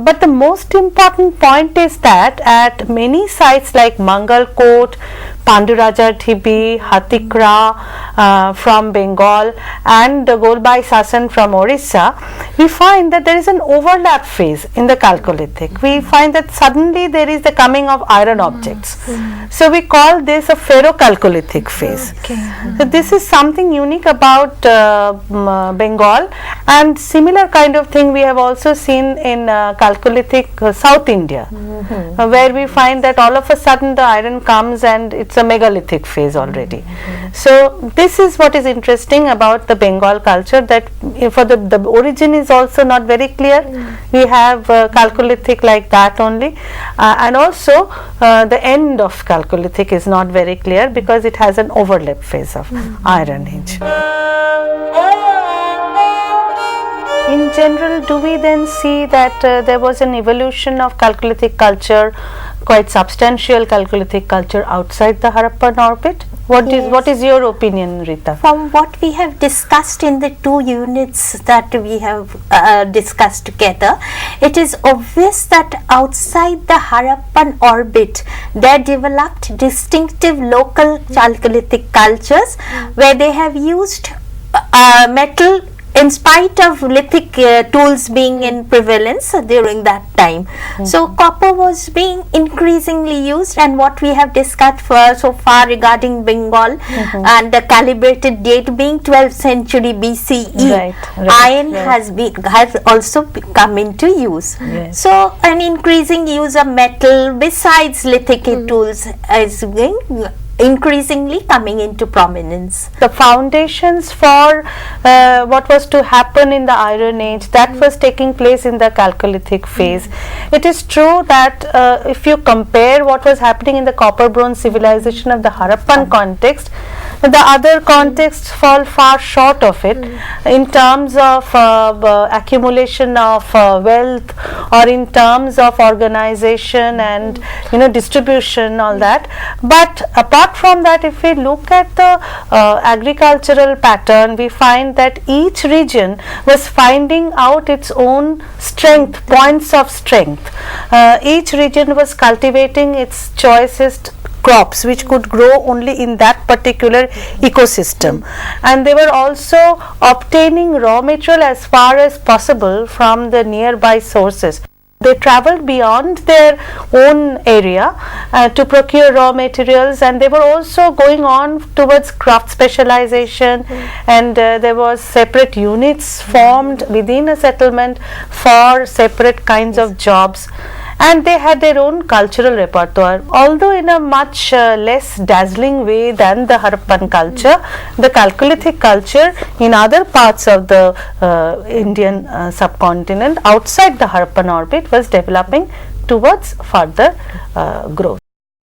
But the most important point is that at many sites like Mangalkot, Pandurajar Thibi, Hatikra from Bengal and the Golbai Sasan from Orissa, we find that there is an overlap phase in the Chalcolithic. We find that suddenly there is the coming of iron objects. So we call this a Ferro-Chalcolithic phase. So this is something unique about Bengal, and similar kind of thing we have also seen in Chalcolithic South India, where we find that all of a sudden the iron comes and it's a megalithic phase already. So this is what is interesting about the Bengal culture, that for the origin is also not very clear. We have Chalcolithic like that only, and also the end of Chalcolithic is not very clear because it has an overlap phase of Iron Age. In general, do we then see that there was an evolution of Chalcolithic culture, quite substantial Chalcolithic culture outside the Harappan orbit? What is your opinion, Rita? From what we have discussed in the two units that we have discussed together, it is obvious that outside the Harappan orbit there developed distinctive local Chalcolithic cultures where they have used metal in spite of lithic tools being in prevalence during that time. So copper was being increasingly used, and what we have discussed so far regarding Bengal and the calibrated date being 12th century BCE, iron has also come into use. So an increasing use of metal besides lithic tools is increasingly coming into prominence. The foundations for what was to happen in the Iron Age, that was taking place in the Chalcolithic phase. It is true that if you compare what was happening in the copper bronze civilization of the Harappan context, the other contexts fall far short of it in terms of accumulation of wealth, or in terms of organization and distribution, all that. But apart from that, if we look at the agricultural pattern, we find that each region was finding out its own strength, points of strength. Each region was cultivating its choicest crops which could grow only in that particular ecosystem, and they were also obtaining raw material as far as possible from the nearby sources. They traveled beyond their own area to procure raw materials, and they were also going on towards craft specialization, and there was separate units formed within a settlement for separate kinds of jobs, and they had their own cultural repertoire, although in a much less dazzling way than the Harappan culture. The Chalcolithic culture in other parts of the Indian subcontinent outside the Harappan orbit was developing towards further growth.